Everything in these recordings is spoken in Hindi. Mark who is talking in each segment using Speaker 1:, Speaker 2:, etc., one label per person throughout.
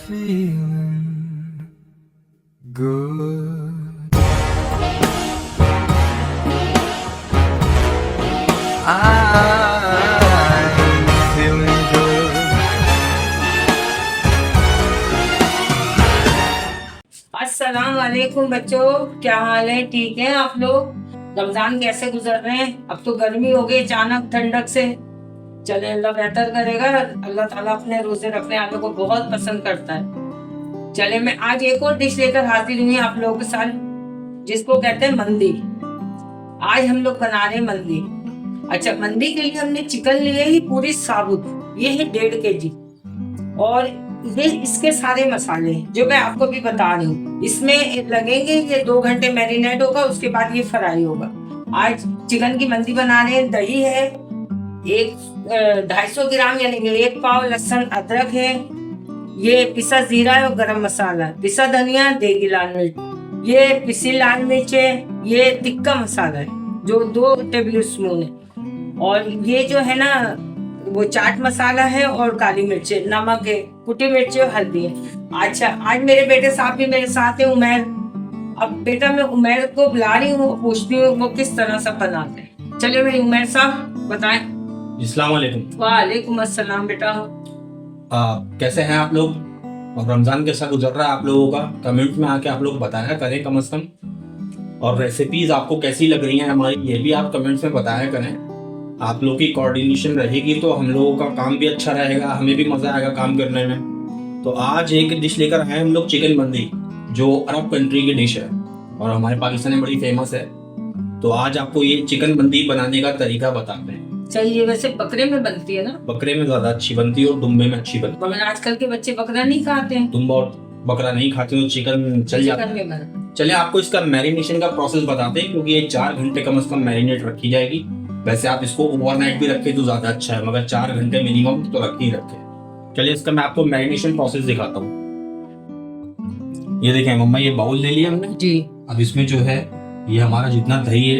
Speaker 1: feeling good. I'm feeling good.
Speaker 2: अस्सलाम वालेकुम बच्चों, क्या हाल है? ठीक है आप लोग? रमजान कैसे गुजर रहे हैं? अब तो गर्मी हो गई अचानक ठंडक से। चले अल्लाह बेहतर करेगा। अल्लाह ताला अपने रोजे रखने वालों को बहुत पसंद करता है। चले मैं आज एक और डिश लेकर हाजिर हुई आप लोगों के साथ, जिसको कहते हैं मंदी। आज हम लोग बना रहे हैं मंदी। अच्छा, मंदी के लिए हमने चिकन लिए ही पूरी साबुत, ये है 1.5 kg। और ये इसके सारे मसाले जो मैं आपको भी बता रही हूँ, इसमें लगेंगे। ये 2 घंटे मैरिनेट होगा, उसके बाद ये फ्राई होगा। आज चिकन की मंदी बना रहे हैं। दही है 250 ग्राम, यानी कि 1 पाव। लहसुन अदरक है, ये पिसा जीरा है और गरम मसाला, पिसा धनिया, देगी लाल मिर्च, ये पिसी लाल मिर्च है, ये टिक्का मसाला है जो 2 टेबल स्पून है, और ये जो है ना वो चाट मसाला है, और काली मिर्च है, नमक है, कुटी मिर्च है, हल्दी है। अच्छा, आज मेरे बेटे साहब भी मेरे साथ है, उमैर। अब बेटा मैं उमैर को बुला रही हूँ, पूछती हूँ वो किस तरह से बनाते हैं। चलिए मेरे उमैर साहब बताएं।
Speaker 3: अस्सलाम वालेकुम।
Speaker 2: वालेकुम अस्सलाम बेटा।
Speaker 3: कैसे हैं आप लोग? और रमज़ान कैसा गुजर रहा है आप लोगों का? कमेंट में आके आप लोग बताया करें कम से कम। और रेसिपीज़ आपको कैसी लग रही हैं हमारी, ये भी आप कमेंट्स में बताया करें। आप लोग की कोऑर्डिनेशन रहेगी तो हम लोगों का काम भी अच्छा रहेगा, हमें भी मज़ा आएगा काम करने में। तो आज एक डिश लेकर आए हैं हम लोग, चिकन मंदी, जो अरब कंट्री की डिश है और हमारे पाकिस्तान में बड़ी फेमस है। तो आज आपको ये चिकन मंदी बनाने का तरीका बताते हैं।
Speaker 2: चाहिए, वैसे बकरे में बनती है ना?
Speaker 3: बकरे में ज़्यादा अच्छी बनती है और दुम्बे में अच्छी बनती है।
Speaker 2: मगर आजकल के बच्चे बकरा नहीं खाते हैं।
Speaker 3: दुम्बा और बकरा नहीं खाते तो चिकन चल जाता है।
Speaker 2: चिकन में बना।
Speaker 3: चलिए आपको इसका मैरिनेशन का प्रोसेस बताते हैं, क्योंकि ये 4 घंटे कम से कम मैरिनेट रखी जाएगी। वैसे आप इसको ओवरनाइट भी रखें तो ज़्यादा अच्छा है, मगर 4 घंटे मिनिमम तो रख ही रखें। चलिए इसका मैं आपको मैरिनेशन प्रोसेस दिखाता हूँ। ये देखें मम्मा, ये बाउल ले लिया हमने
Speaker 2: जी
Speaker 3: अब। इसमें जो है ये हमारा जितना दही है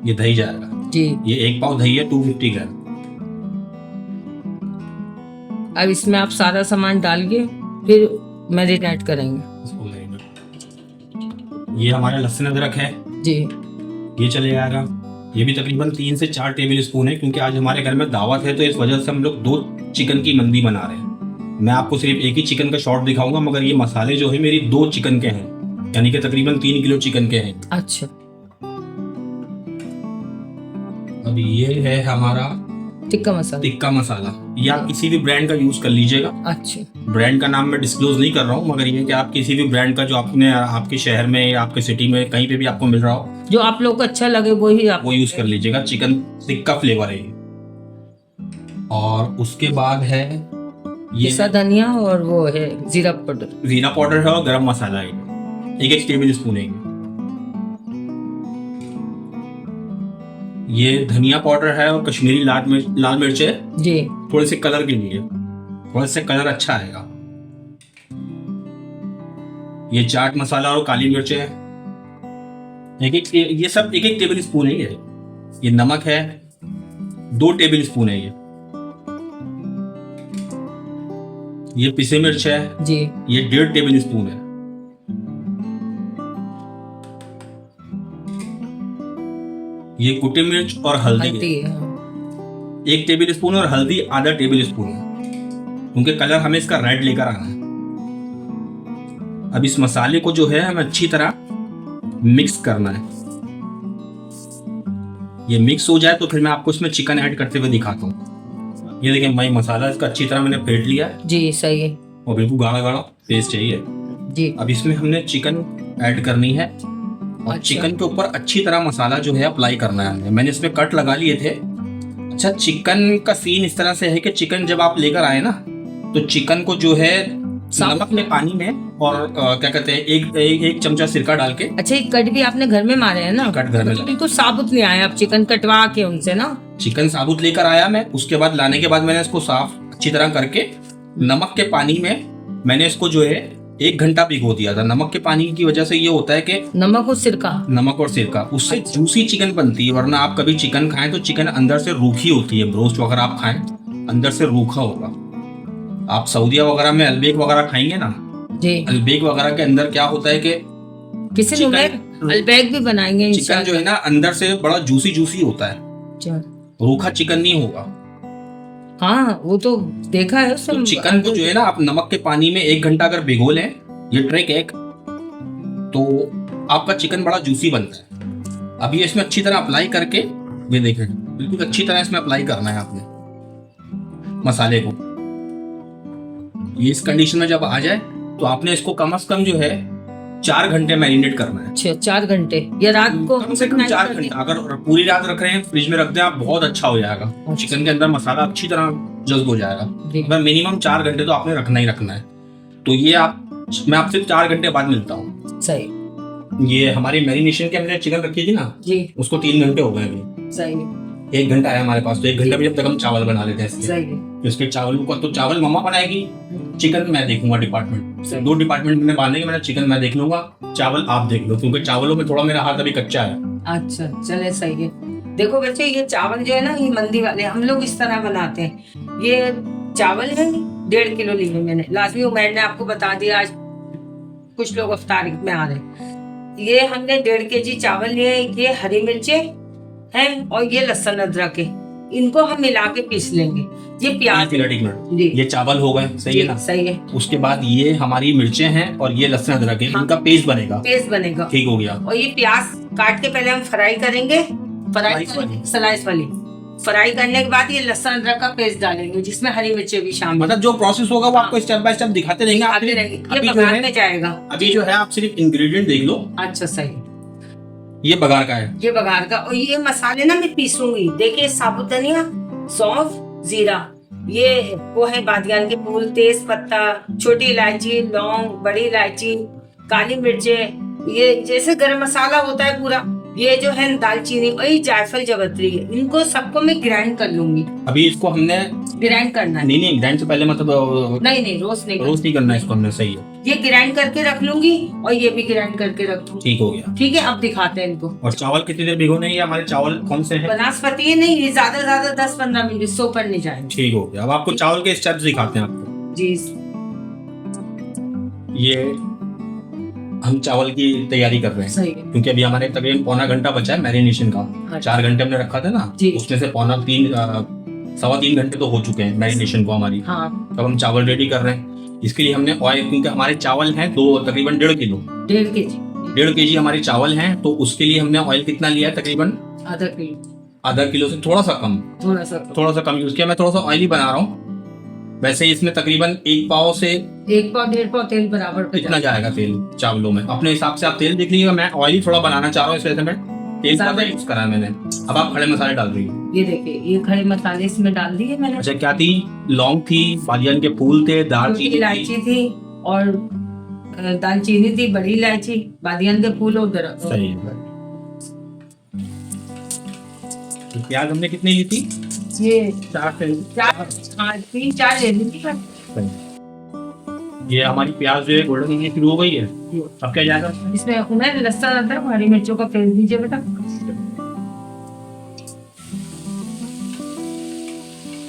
Speaker 3: ये दही जाएगा
Speaker 2: जी।
Speaker 3: ये 1 पाव दही है, 250 ग्राम।
Speaker 2: अब इसमें आप सारा सामान डाल के फिर मैरिनेट करेंगे।
Speaker 3: इसको लेंगे। ये हमारा लहसुन अदरक है
Speaker 2: जी
Speaker 3: ये चले जाएगा। ये भी तकरीबन 3 से 4 टेबल स्पून है, क्योंकि आज हमारे घर में दावत है तो इस वजह से हम लोग 2 चिकन की मंदी बना रहे हैं। मैं आपको सिर्फ एक ही चिकन का शॉट दिखाऊंगा, मगर ये मसाले जो है मेरी 2 चिकन के हैं, यानी कि तकरीबन 3 किलो चिकन के हैं।
Speaker 2: अच्छा,
Speaker 3: अब ये है हमारा
Speaker 2: टिक्का मसाला।
Speaker 3: टिक्का मसाला। ये आप किसी भी ब्रांड का यूज कर लीजिएगा।
Speaker 2: अच्छा,
Speaker 3: ब्रांड का नाम मैं डिस्क्लोज नहीं कर रहा हूँ, मगर ये कि आप किसी भी ब्रांड का जो आपने आपके शहर में या आपके सिटी में कहीं पे भी आपको मिल रहा हो,
Speaker 2: जो आप लोग को अच्छा लगे वही आप
Speaker 3: वो यूज कर लीजिएगा। चिकन टिक्का फ्लेवर है ये। और उसके बाद है ये
Speaker 2: पिसा धनिया, और वो है जीरा पाउडर।
Speaker 3: जीरा पाउडर है और गरम मसाला है, 1 टेबल स्पून है ये धनिया पाउडर है और कश्मीरी लाल मिर्च है
Speaker 2: जी।
Speaker 3: थोड़े से कलर के लिए, थोड़े से कलर अच्छा आएगा। ये चाट मसाला और काली मिर्च है, ये सब 1 टेबल स्पून है ये नमक है 2 टेबल स्पून है ये पिसे मिर्च है
Speaker 2: जी।
Speaker 3: ये 1.5 टेबल स्पून है। ये कुटी मिर्च और हल्दी है
Speaker 2: है।
Speaker 3: 1 टेबल स्पून, और हल्दी आधा टेबल स्पून है, क्योंकि कलर हमें इसका रेड लेकर आना है। अब इस मसाले को जो है हमें अच्छी तरह मिक्स करना है। ये मिक्स हो जाए तो फिर मैं आपको इसमें चिकन ऐड करते हुए दिखाता हूँ। ये देखिए भाई, मसाला इसका अच्छी तरह मैंने फेंट लिया है
Speaker 2: जी, सही है
Speaker 3: और बिल्कुल गाढ़ा गाढ़ा पेस्ट चाहिए
Speaker 2: जी।
Speaker 3: अब इसमें हमने चिकन ऐड करनी है, और
Speaker 2: अच्छा।
Speaker 3: चिकन के ऊपर अच्छी तरह मसाला जो है अप्लाई करना है। मैंने इसमें कट लगा लिए थे। अच्छा, चिकन का सीन इस तरह से है कि चिकन जब आप लेकर आए ना, तो चिकन को जो है नमक में पानी में और क्या कहते हैं एक चमचा सिरका डाल के।
Speaker 2: अच्छा, ये कट भी आपने घर में मारे हैं ना?
Speaker 3: कट घर में
Speaker 2: तो बिल्कुल साबुत नहीं आया, आप चिकन कटवा के उनसे ना?
Speaker 3: चिकन साबुत लेकर आया मैं, उसके बाद लाने के बाद मैंने इसको साफ अच्छी तरह करके नमक के पानी में मैंने इसको जो है 1 घंटा भिगो दिया था। नमक के पानी की वजह से ये होता है कि
Speaker 2: नमक और सिरका
Speaker 3: उससे जूसी चिकन बनती है। वरना आप कभी चिकन खाएं तो चिकन अंदर से रूखी होती है। ब्रोस्ट वगैरह आप खाएं अंदर से रूखा होगा। आप सऊदीया वगैरह में अल्बेक वगैरह खाएंगे ना,
Speaker 2: जी
Speaker 3: अल्बेक वगैरह के अंदर क्या होता है कि
Speaker 2: किसी दिन में अलबैग भी बनाएंगे
Speaker 3: चिकन जो है ना अंदर से बड़ा जूसी जूसी होता है,
Speaker 2: इंशाल्लाह।
Speaker 3: रूखा चिकन नहीं होगा।
Speaker 2: हाँ वो तो देखा है
Speaker 3: तो
Speaker 2: उसमें।
Speaker 3: चिकन को जो है ना आप नमक के पानी में 1 घंटा अगर भिगो लें, ये ट्रिक है, तो आपका चिकन बड़ा जूसी बनता है। अभी इसमें अच्छी तरह अप्लाई करके, ये देखें बिल्कुल अच्छी तरह इसमें अप्लाई करना है आपने मसाले को। ये इस कंडीशन में जब आ जाए तो आपने इसको कम से कम जो है 4 घंटे मैरिनेट करना है।
Speaker 2: अच्छा 4 घंटे या रात को?
Speaker 3: कम से कम 4 घंटे। अगर पूरी रात रख रहे हैं फ्रिज में रख दें आप, बहुत अच्छा हो जाएगा। चिकन के अंदर मसाला अच्छी तरह जज्ब हो जाएगा। अगर मिनिमम 4 घंटे तो आपने रखना ही रखना है। तो ये मैं आपसे 4 घंटे बाद मिलता हूँ।
Speaker 2: सही।
Speaker 3: ये हमारी मैरिनेशन के हमने चिकन रखी थी ना
Speaker 2: जी,
Speaker 3: उसको 3 घंटे हो गए अभी।
Speaker 2: सही।
Speaker 3: 1 घंटा है हमारे पास, तो 1 घंटे में जब तक हम चावल बना लेते हैं इसके।
Speaker 2: सही।
Speaker 3: तो इसके चावल को तो चावल मम्मा बनाएगी, चिकन मैं देखूंगा डिपार्टमेंट। 2 डिपार्टमेंट में बांधेंगे, मैंने चिकन मैं देख लूंगा, चावल आप देख लो, क्योंकि चावलों में थोड़ा मेरा हाथ अभी कच्चा है।
Speaker 2: अच्छा चले सही है। देखो बच्चे ये चावल जो है ना, ये मंदी वाले हम लोग इस तरह बनाते हैं। ये चावल है 1.5 किलो लिए मैंने, लाजमी उमैर ने आपको बता दिया, आज कुछ लोग अफ्तार में आ रहे। ये हमने 1.5 केजी चावल लिए, ये हरी मिर्चें हैं और ये लहसुन अदरक है, इनको हम मिला के पीस लेंगे। ये प्याज,
Speaker 3: एक मिनट, ये चावल हो गए, सही है ना?
Speaker 2: सही है।
Speaker 3: उसके बाद ये हमारी मिर्चें हैं और ये लहसुन अदरक है, इनका पेस्ट बनेगा।
Speaker 2: पेस्ट बनेगा,
Speaker 3: ठीक हो गया।
Speaker 2: और ये प्याज काट के पहले हम फ्राई करेंगे, स्लाइस वाली। फ्राई करने के बाद ये लहसुन अदरक का पेस्ट डालेंगे, जिसमें हरी मिर्चें भी शामिल।
Speaker 3: मतलब जो प्रोसेस होगा वो आपको स्टेप बाय स्टेप दिखाते रहेंगे।
Speaker 2: ये बघार में जाएगा।
Speaker 3: अभी जो है आप सिर्फ इंग्रेडिएंट देख लो।
Speaker 2: अच्छा सही।
Speaker 3: ये बघार का है,
Speaker 2: ये बघार का। और ये मसाले ना मैं पीसूंगी। देखिए साबुत धनिया, सौंफ, जीरा, ये वो है बादियान के फूल, तेज पत्ता, छोटी इलायची, लौंग, बड़ी इलायची, काली मिर्चें, ये जैसे गरम मसाला होता है पूरा, ये जो है दालचीनी और ये जायफल जवत्री है, इनको सबको मैं ग्राइंड कर लूंगी।
Speaker 3: अभी इसको हमने
Speaker 2: ग्राइंड करना है।
Speaker 3: नहीं ग्राइंड से पहले मतलब
Speaker 2: नहीं रोस्ट नहीं
Speaker 3: करना है इसको हमने, सही है।
Speaker 2: ये ग्राइंड करके रख लूंगी और ये भी ग्राइंड करके रख लूंगी।
Speaker 3: ठीक हो गया।
Speaker 2: ठीक है, अब दिखाते हैं इनको।
Speaker 3: और चावल कितनी देर भिगोने हैं? हमारे चावल कौन से हैं?
Speaker 2: बनास्पति है, नहीं ये ज्यादा 10-15 मिनट, 100 पर नहीं जाएंगे।
Speaker 3: ठीक हो गया। अब आपको चावल के स्टेप्स दिखाते हैं आपको।
Speaker 2: जी।
Speaker 3: ये हम चावल की तैयारी कर रहे हैं,
Speaker 2: सही है।
Speaker 3: क्योंकि अभी हमारे तकरीबन पौना घंटा बचा है मैरिनेशन का। 4 घंटे हमने रखा था ना, उसमें से सवा 3 घंटे तो हो चुके हैं मैरिनेशन को हमारी।
Speaker 2: हाँ।
Speaker 3: तब हम चावल रेडी कर रहे हैं। इसके लिए हमने ऑयल, क्योंकि हमारे चावल हैं तकरीबन 1.5 किलो,
Speaker 2: 1.5 केजी,
Speaker 3: 1.5 केजी हमारे चावल हैं, तो उसके लिए हमने ऑयल कितना लिया है? तकरीबन आधा किलो से थोड़ा सा कम यूज किया। मैं थोड़ा सा ऑयली बना रहा हूँ। वैसे इसमें तकरीबन 1 पाव से
Speaker 2: 1.5 पाव तेल बराबर
Speaker 3: इतना जाएगा तेल चावलों में। अपने हिसाब से आप तेल देख लीजिएगा। मैं ऑयली थोड़ा बनाना चाह रहा हूँ, इस वजह से मैं तेल ज्यादा यूज करा है मैंने। अब आप खड़े मसाले डाल रही है।
Speaker 2: ये देखिए, ये खड़े मसाले इसमें डाल दिए मैंने।
Speaker 3: अच्छा, क्या थी? लौंग थी, बादियान के फूल थे, दालचीनी,
Speaker 2: इलायची थी और दालचीनी थी, बड़ी इलायची, बादियान के फूल और गरम।
Speaker 3: सही है। प्याज हमने कितनी ली थी?
Speaker 2: ये
Speaker 3: 3-4
Speaker 2: ले ली थी।
Speaker 3: ये हमारी प्याज जो है गोल्डन होनी शुरू हो गई है। अब क्या जाएगा
Speaker 2: इसमें? उन्हें लहसुन अदरक हरी मिर्चों का पेस्ट दीजिए बेटा।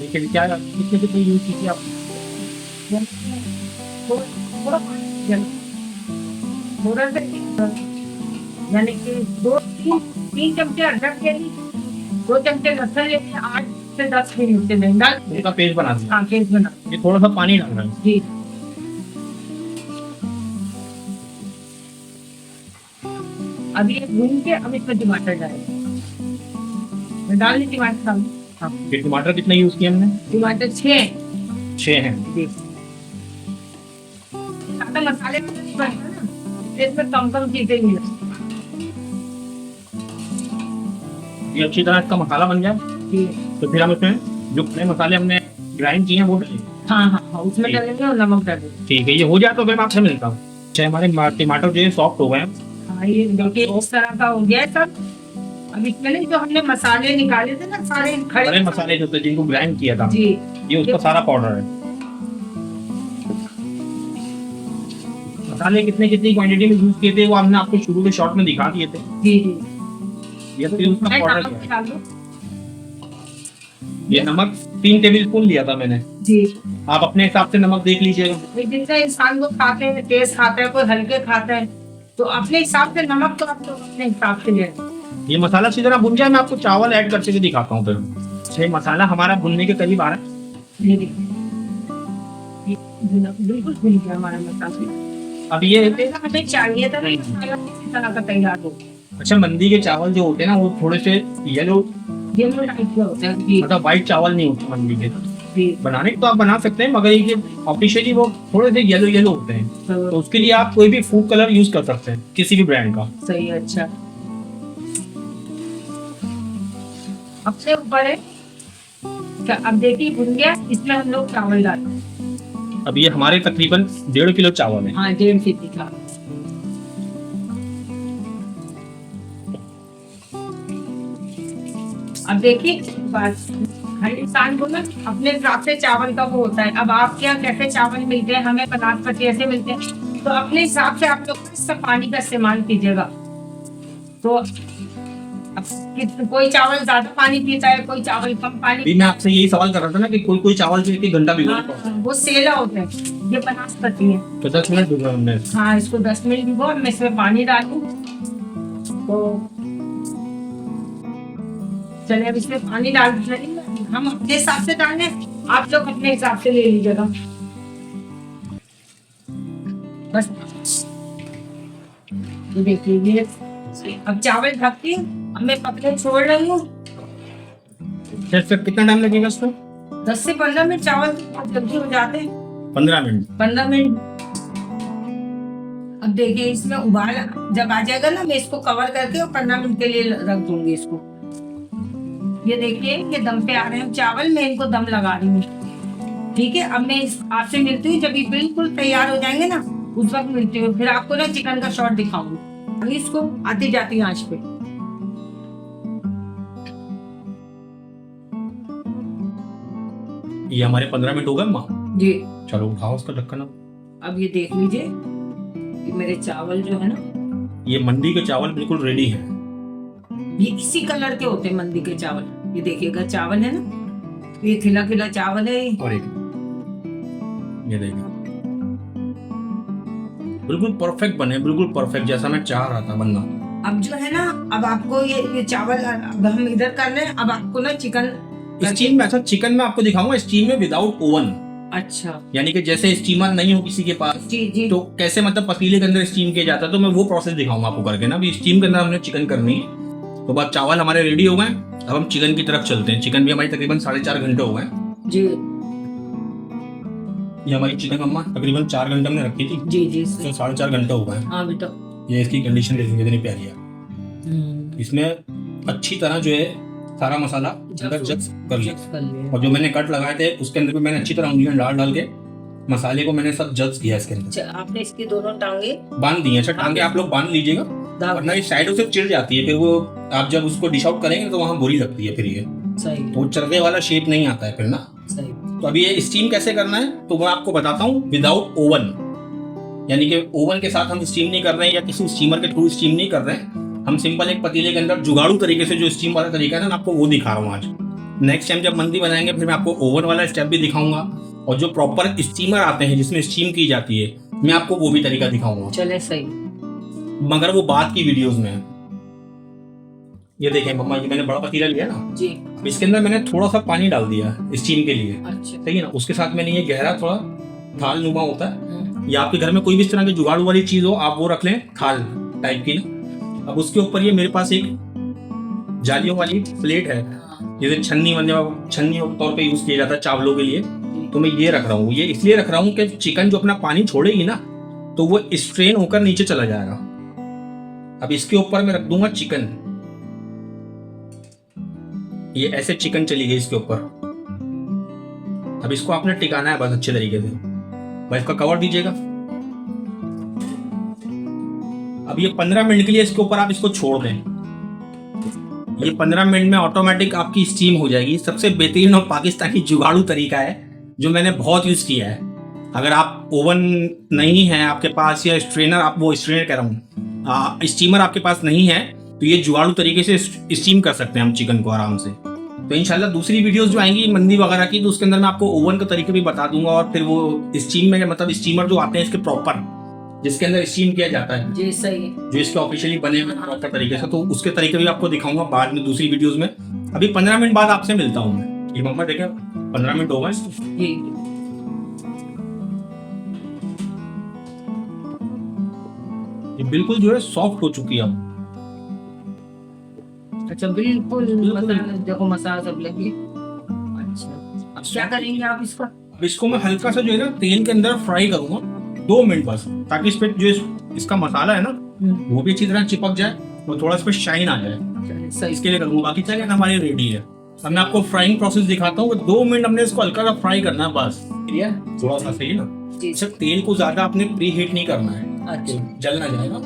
Speaker 3: देखिए क्या कितनी यूज की थी आप?
Speaker 2: यानी कि 2-3 चमचे अदरक के लिए, 2 चमचे लहसुन लेके 8 से 10 मिनट से डाल
Speaker 3: उसका पेस्ट बना दिया।
Speaker 2: हाँ, पेस्ट बना।
Speaker 3: ये थोड़ा सा पानी डालना है
Speaker 2: जी। अभी ये भून के अब इसमें टमाटर डालेंगे। मैं डाल दी टमाटर। हाँ।
Speaker 3: टमाटर कितने यूज किए हमने?
Speaker 2: टमाटर 6
Speaker 3: हैं।
Speaker 2: जी। मसाले में नहीं बनता ना, इसमें कम चीजें मिल।
Speaker 3: ये अच्छी तरह इसका मसाला बन जाए तो फिर हम इसमें जो खड़े मसाले हमने ग्राइंड किए हैं वो डालेंगे।
Speaker 2: हाँ, उसमें डालेंगे और नमक डालेंगे।
Speaker 3: ठीक है, ये हो जाए तो फिर मैं आपसे मिलता हूँ। चाहे हमारे टमाटर जो है सॉफ्ट हो गए हैं।
Speaker 2: हाँ, ये देखिए इस तरह का हो गया है सब। अब इसमें जो हमने मसाले निकाले थे ना, सारे खड़े
Speaker 3: मसाले जो थे जिनको ग्राइंड किया था,
Speaker 2: जी,
Speaker 3: ये उसका सारा पाउडर है। मसाले कितनी क्वांटिटी में यूज किए थे वो हमने आपको शुरू के शॉर्ट में दिखा दिए थे।
Speaker 2: जी।
Speaker 3: ये तो उसका पाउडर है। ये नमक 3 टेबल स्पून लिया था मैंने।
Speaker 2: जी।
Speaker 3: आप अपने हिसाब से नमक देख लीजिएगा।
Speaker 2: जितना इंसान को खाते हैं, तेज खाता है, कोई हल्के खाता है, तो अपने हिसाब से नमक तो आप लोग अपने हिसाब से लें।
Speaker 3: ये मसाला अच्छी तरह भुन जाए, मैं आपको चावल ऐड करके भी दिखाता हूँ। फिर ये मसाला हमारा भुनने के करीब आ रहा है।
Speaker 2: ये देखिए, ये बिल्कुल भुन गया हमारा मसाला।
Speaker 3: अब ये
Speaker 2: हमें चाहिए था ना मसाला इसी तरह का तैयार हो।
Speaker 3: अच्छा, मंदी के चावल जो होते हैं ना, वो थोड़े से येलो
Speaker 2: टाइप के होते हैं जी।
Speaker 3: मतलब व्हाइट चावल नहीं होते मंदी के।
Speaker 2: जी।
Speaker 3: बनाने तो आप बना सकते हैं, मगर ये ऑफिशियली वो थोड़े से येलो येलो होते हैं, तो उसके लिए आप कोई भी फूड कलर यूज कर सकते हैं, किसी भी ब्रांड का।
Speaker 2: सही है। अच्छा, अब से ऊपर है क्या? अब देखिए भुन गया, इसमें हम लोग चावल डालते हैं।
Speaker 3: अब ये हमारे तकरीबन 1.5 किलो चावल है।
Speaker 2: हाँ, 1.5 केजी का। अब देखिए, बस हर इंसान को ना अपने हिसाब से चावल का वो होता है। अब आपके यहाँ कैसे चावल मिलते हैं, हमें बनास्पति ऐसे मिलते हैं, तो अपने हिसाब से आप लोग इसका पानी का इस्तेमाल कीजिएगा। तो कोई चावल ज्यादा पानी पीता है, कोई चावल कम पानी।
Speaker 3: अभी मैं आपसे यही सवाल कर रहा था ना कि कोई चावल जो 1 घंटा भिगोना पड़ता है।
Speaker 2: वो सेला होते हैं, ये बनास्पति है।
Speaker 3: तो 10 मिनट भिगोना हमने।
Speaker 2: हाँ, इसको 10 मिनट भिगो, मैं इसमें पानी डालूं। तो चलिए, अब इसमें पानी डाल देंगे। हम अपने हिसाब से डालें, आप लोग अपने हिसाब से ले लीजिएगा। बस ये देखिए, ये अब चावल ढक के अब मैं पकने छोड़ रही हूँ।
Speaker 3: फिर कितना टाइम लगेगा इसको?
Speaker 2: 10 से 15 मिनट चावल बहुत जल्दी हो जाते हैं।
Speaker 3: 15 मिनट।
Speaker 2: 15 मिनट। अब देखिए, इसमें उबाल जब आ जाएगा ना, मैं इसको कवर करके और 15 मिनट के लिए रख दूंगी इसको। ये देखिए, ये दम पे आ रहे हैं चावल, मैं इनको दम लगा रही हूँ। ठीक है, अब मैं आपसे मिलती हूँ जब ये बिल्कुल तैयार हो जाएंगे ना, उस वक्त मिलती हूँ। फिर आपको ना चिकन का शॉट दिखाऊंगी। अभी इसको आती जाती आंच पे।
Speaker 3: ये हमारे 15 मिनट हो गए माँ।
Speaker 2: जी।
Speaker 3: चलो उठाओ उसका ढक्कन।
Speaker 2: अब ये देख लीजिए कि मेरे चावल जो है ना,
Speaker 3: ये मंडी के चावल बिल्कुल रेडी है।
Speaker 2: ये इसी कलर के होते हैं मंदी के चावल। ये देखिएगा, चावल है ना, ये खिला खिला चावल है।
Speaker 3: और एक ये देखिए, बिल्कुल परफेक्ट बने, बिल्कुल परफेक्ट जैसा मैं चाह रहा था बनना।
Speaker 2: अब जो है ना, अब आपको ये चावल अब हम इधर कर रहे हैं। अब आपको ना चिकन
Speaker 3: स्टीम में, अच्छा चिकन में आपको दिखाऊंगा स्टीम में विदाउट ओवन।
Speaker 2: अच्छा,
Speaker 3: यानी कि जैसे स्टीमर नहीं हो किसी के पास,
Speaker 2: जी जी,
Speaker 3: तो कैसे मतलब पतीले के अंदर स्टीम किया जाता है, तो मैं वो प्रोसेस दिखाऊंगा आपको करके ना। अभी स्टीम के अंदर हमने चिकन करनी है। तो बाद चावल हमारे रेडी हो गए, अब हम चिकन की तरफ चलते हैं। चिकन भी हमारी तकरीबन 4.5 घंटे हो गए
Speaker 2: जी।
Speaker 3: ये हमारी चिकन अम्मा तकरीबन 4 घंटे हमने रखी थी,
Speaker 2: जी जी,
Speaker 3: तो 4.5 घंटे हो गए।
Speaker 2: हाँ बेटा।
Speaker 3: ये इसकी कंडीशन देखिए कितनी प्यारी है। इसमें अच्छी तरह जो है सारा मसाला अंदर जब्स कर लिया, और जो मैंने कट लगाए थे उसके अंदर भी मैंने अच्छी तरह उंगलियां डाल के मसाले को मैंने सब जब्स किया इसके अंदर।
Speaker 2: आपने इसकी दोनों टांगे
Speaker 3: बांध दी है। अच्छा, टांगे आप लोग बांध लीजिएगा, वरना ये साइडों से चिढ़ जाती है, फिर वो आप जब उसको डिश आउट करेंगे तो वहाँ बुरी लगती है फिर ये।
Speaker 2: सही।
Speaker 3: तो चरखे वाला शेप नहीं आता है फिर ना।
Speaker 2: सही।
Speaker 3: तो अभी ये स्टीम कैसे करना है तो मैं आपको बताता हूँ विदाउट ओवन। यानी कि ओवन के साथ हम स्टीम नहीं कर रहे हैं या किसी स्टीमर के थ्रू स्टीम नहीं कर रहे हैं। हम सिंपल एक पतीले के अंदर जुगाड़ू तरीके से जो स्टीम वाला तरीका है ना, मैं आपको वो दिखा रहा हूँ आज। नेक्स्ट टाइम जब मंदी बनाएंगे फिर मैं आपको ओवन वाला स्टेप भी दिखाऊंगा, और जो प्रॉपर स्टीमर आते हैं जिसमें स्टीम की जाती है, मैं आपको वो भी तरीका दिखाऊंगा।
Speaker 2: चले, सही।
Speaker 3: मगर वो बात की वीडियोस में है। ये देखें मम्मा, ये मैंने बड़ा पतीला लिया ना
Speaker 2: जी,
Speaker 3: इसके अंदर मैंने थोड़ा सा पानी डाल दिया स्टीम के लिए।
Speaker 2: अच्छा,
Speaker 3: सही है ना। उसके साथ मैंने ये गहरा थोड़ा थाल नुमा होता है, या आपके घर में कोई भी इस तरह की जुगाड़ू वाली चीज हो आप वो रख लें, थाल टाइप की ना। अब उसके ऊपर ये मेरे पास एक जालियों वाली प्लेट है, जैसे छन्नी के तौर पे यूज किया जाता है चावलों के लिए। तो मैं ये रख रहा हूँ, ये इसलिए रख रहा हूँ कि चिकन जो अपना पानी छोड़ेगी ना, तो वो स्ट्रेन होकर नीचे चला जाएगा। अब इसके ऊपर मैं रख दूंगा चिकन। ये ऐसे चिकन चली गई इसके ऊपर। अब इसको आपने टिकाना है बस अच्छे तरीके से। बस इसका कवर दीजिएगा। अब ये 15 मिनट के लिए इसके ऊपर आप इसको छोड़ दें। ये 15 मिनट में ऑटोमेटिक आपकी स्टीम हो जाएगी। सबसे बेहतरीन और पाकिस्तानी जुगाड़ू तरीका है जो मैंने बहुत यूज किया है। अगर आप ओवन नहीं है आपके पास, या स्ट्रेनर, आप वो स्ट्रेनर कह रहा हूँ, स्टीमर आपके पास नहीं है, तो ये जुगाड़ू तरीके से स्टीम कर सकते हैं हम चिकन को आराम से। तो इंशाल्लाह दूसरी वीडियोस जो आएंगी मंदी वगैरह की, तो उसके अंदर मैं आपको ओवन का तरीका भी बता दूंगा, और फिर वो स्टीम में मतलब स्टीमर जो आते हैं इसके प्रॉपर, जिसके अंदर स्टीम किया जाता है,
Speaker 2: जी सही है,
Speaker 3: जो इसके ऑफिशियली बने हुए प्रॉपर तरीके से, तो उसके तरीके भी आपको दिखाऊंगा बाद में दूसरी वीडियोस में। अभी 15 मिनट बाद आपसे मिलता हूँ मैं। ये मम्मा देखें 15 मिनट हो गए
Speaker 2: जी।
Speaker 3: ये बिल्कुल जो है सॉफ्ट हो चुकी है अब।
Speaker 2: अच्छा बिल्कुल मतलब देखो मसाला सब लगे। अच्छा क्या करेंगे आप इसका?
Speaker 3: अब इसको मैं हल्का सा जो है ना तेल के अंदर फ्राई करूंगा 2 मिनट बस, ताकि इस पे जो इसका मसाला है ना वो भी अच्छी तरह चिपक जाए और थोड़ा इस पे शाइन आ जाए,
Speaker 2: सही।
Speaker 3: इसके लिए करूंगा। बाकी चलिए हमारी रेडी है। अब मैं आपको फ्राइंग प्रोसेस दिखाता हूँ। 2 मिनट हमने इसको हल्का सा फ्राई करना है बस, थोड़ा सा, सही है ना।
Speaker 2: जी
Speaker 3: सिर्फ तेल को ज्यादा आपने प्री हीट नहीं करना है,
Speaker 2: अच्छा
Speaker 3: जल ना जाएगा,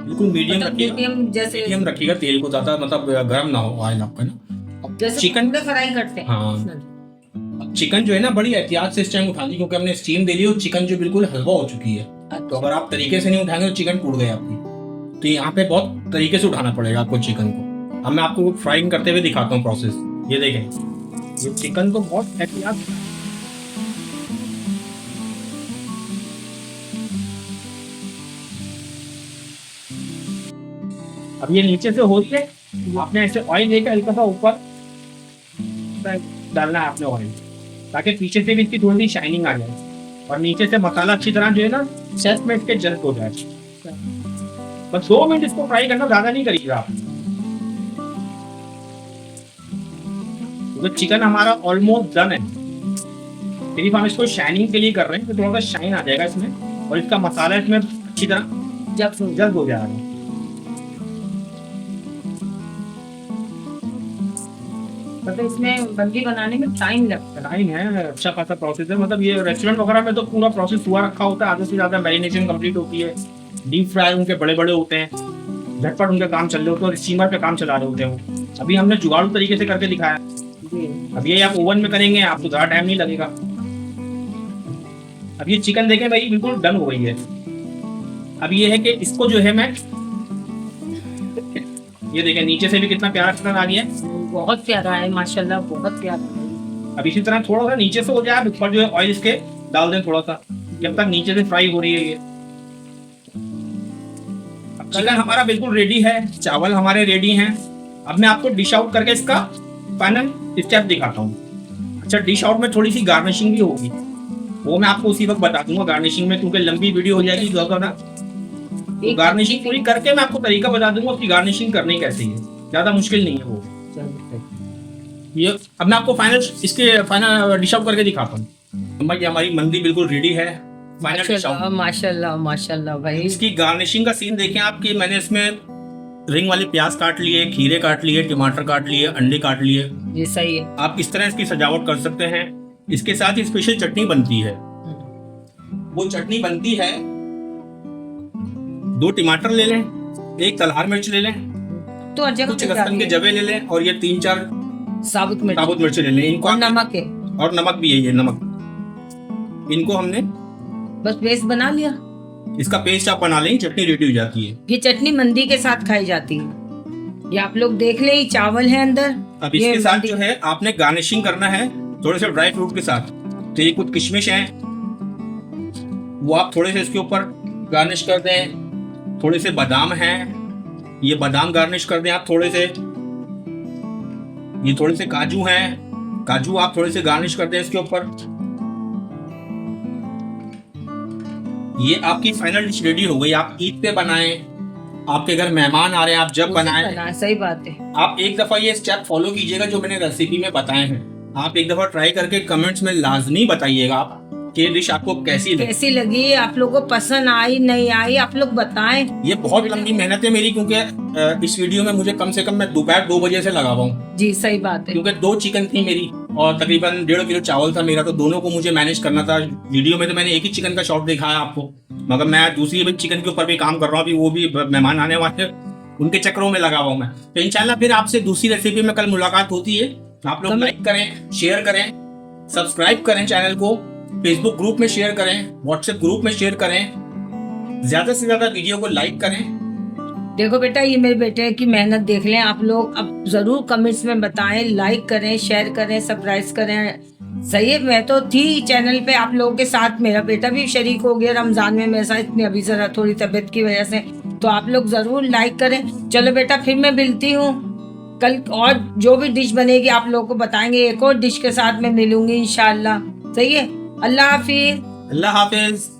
Speaker 3: बिल्कुल मीडियम
Speaker 2: मतलब
Speaker 3: रखिएगा,
Speaker 2: मीडियम जैसे
Speaker 3: मीडियम रखिएगा। तेल को ज्यादा मतलब गर्म ना हो ऑयल आपका ना।
Speaker 2: जैसे
Speaker 3: चिकन
Speaker 2: चिकन फ्राई करते हैं।
Speaker 3: हाँ, चिकन जो है ना बड़ी एहतियात से इस टाइम उठानी, क्योंकि हमने स्टीम दे ली और चिकन जो बिल्कुल हलवा हो चुकी है। तो अगर आप तरीके से नहीं उठाएंगे तो चिकन टूट गई आपकी। तो यहाँ पे बहुत तरीके से उठाना पड़ेगा आपको चिकन को। अब मैं आपको फ्राइंग करते हुए दिखाता हूँ प्रोसेस। ये देखें, ये चिकन तो बहुत एहतियात। अब ये नीचे से होती है, आपने ऐसे ऑयल लेकर हल्का सा ऊपर डालना है आपने ऑयल, ताकि पीछे से भी इसकी थोड़ी सी शाइनिंग आ जाए और नीचे से मसाला अच्छी तरह जो है ना सेट में इसके जल्द हो जाए। बस 2 मिनट इसको फ्राई करना, ज्यादा नहीं करिएगा आप। तो चिकन हमारा ऑलमोस्ट डन है, सिर्फ हम इसको शाइनिंग के लिए कर रहे हैं, तो थोड़ा सा शाइन आ जाएगा इसमें और इसका मसाला इसमें अच्छी तरह जल्द हो जाएगा।
Speaker 2: मतलब इसमें बंदी बनाने में टाइम लगता है।
Speaker 3: टाइम है, अच्छा खासा प्रोसेस है। मतलब ये रेस्टोरेंट वगैरह में तो पूरा प्रोसेस हुआ रखा होता है, आधे से ज्यादा मैरिनेशन कंप्लीट होती है, डीप फ्राई उनके बड़े बड़े होते हैं, झटपट उनका काम चल रहे होते हैं और स्टीमर पे काम चला रहे होते हैं वो। अभी हमने जुगाड़ू तरीके से करके दिखाया। अब ये आप ओवन में करेंगे आपको ज़्यादा टाइम नहीं लगेगा। अब ये चिकन देखें भाई बिल्कुल डन हो गई है। अब ये है कि इसको जो है मैं, ये देखें नीचे से भी कितना प्यारा कलर आ गया है,
Speaker 2: बहुत प्यारा है माशाल्लाह, बहुत प्यारा है।
Speaker 3: अब इसी तरह थोड़ा सा नीचे से हो जाए, ऊपर जो है ऑयल इसके डाल दें थोड़ा सा, जब तक नीचे से फ्राई हो रही है। ये अब चिकन हमारा बिल्कुल रेडी है, चावल हमारे रेडी हैं। अब मैं आपको डिश आउट करके इसका फाइनल स्टेप दिखाता हूँ। अच्छा, डिश आउट में थोड़ी सी गार्निशिंग भी होगी, वो मैं आपको उसी वक्त बता दूंगा गार्निशिंग में, क्योंकि लंबी वीडियो हो जाएगी ज़्यादा। तो गार्निशिंग पूरी करके मैं आपको तरीका बता दूंगा उसकी गार्निशिंग करनी कैसे है, ज़्यादा मुश्किल नहीं है वो। ये अब मैं आपको इसके फाइनल डिश आउट करके दिखाता हूँ। हमारी मंदी बिल्कुल रेडी है, फाइनल डिश आउट।
Speaker 2: माशाल्लाह माशाल्लाह भाई।
Speaker 3: इसकी गार्निशिंग का सीन देखें आप कि मैंने इसमें रिंग वाले प्याज काट लिए, खीरे काट लिए, टमाटर काट लिए, अंडे काट लिए।
Speaker 2: ये सही है।
Speaker 3: आप इस तरह इसकी सजावट कर सकते हैं। इसके साथ ही स्पेशल चटनी बनती है। वो चटनी बनती है, 2 टमाटर ले लें, 1 तलवार मिर्च ले लें,
Speaker 2: तो अजक
Speaker 3: कुछ लहसुन के जवे ले लें और ये 3-4
Speaker 2: साबुत
Speaker 3: मिर्च ले लें। इनको
Speaker 2: नमक है,
Speaker 3: और नमक भी है, ये नमक। इनको हमने
Speaker 2: बस पेस्ट बना लिया।
Speaker 3: इसका पेस्ट आप बना लें, चटनी रेडी हो जाती है।
Speaker 2: ये चटनी मंदी के साथ खाई जाती है। ये आप लोग देख ले, चावल है अंदर।
Speaker 3: अब इसके साथ जो है आपने गार्निशिंग करना है थोड़े से ड्राई फ्रूट के साथ। तो ये कुछ किशमिश हैं, वो आप थोड़े से इसके ऊपर गार्निश कर दें। थोड़े से बादाम हैं, ये बादाम गार्निश कर दें आप थोड़े से। ये थोड़े से काजू हैं, काजू आप थोड़े से गार्निश कर दें इसके ऊपर। ये आपकी फाइनल डिश रेडी हो गई। आप ईद पे बनाएं, आपके घर मेहमान आ रहे हैं, आप जब बनाएं।
Speaker 2: सही बात है।
Speaker 3: आप एक दफा ये स्टेप फॉलो कीजिएगा जो मैंने रेसिपी में बताए हैं। आप एक दफा ट्राई करके कमेंट्स में लाजमी बताइएगा आप कि ये डिश आपको कैसी
Speaker 2: लगी, आप लोगों को पसंद आई नहीं आई, आप लोग बताएं।
Speaker 3: ये बहुत लंबी मेहनत है मेरी, क्योंकि इस वीडियो में मुझे कम से कम मैं दोपहर 2 बजे से लगा हुआ हूँ।
Speaker 2: जी सही बात है।
Speaker 3: क्योंकि 2 चिकन थी मेरी और तकरीबन 1.5 किलो चावल था मेरा, तो दोनों को मुझे मैनेज करना था। वीडियो में तो मैंने एक ही चिकन का शॉट दिखाया आपको, मगर मैं दूसरी चिकन के ऊपर भी काम कर रहा हूँ। अभी वो भी मेहमान आने वाले, उनके चक्करों में लगा हुआ हूँ मैं। तो इंशाल्लाह फिर आपसे दूसरी रेसिपी में कल मुलाकात होती है। आप लोग लाइक करें, शेयर करें, सब्सक्राइब करें चैनल को, फेसबुक ग्रुप में शेयर करें, व्हाट्सएप ग्रुप में शेयर करें, ज्यादा से ज्यादा वीडियो को लाइक करें।
Speaker 2: देखो बेटा, ये मेरे बेटे की मेहनत देख लें आप लोग। अब जरूर कमेंट्स में बताएं, लाइक करें, शेयर करें, सब्सक्राइब करें। सही है, मैं तो थी चैनल पे आप लोगों के साथ, मेरा बेटा भी शरीक हो गया रमजान में मेरे साथ, इतनी अभी जरा थोड़ी तबीयत की वजह से। तो आप लोग जरूर लाइक करें। चलो बेटा, फिर मैं मिलती हूँ कल, और जो भी डिश बनेगी आप लोगों को बताएंगे। एक और डिश के साथ मैं मिलूंगी इंशाल्लाह। सही है, अल्लाह हाफिज।
Speaker 3: अल्लाह हाफिज।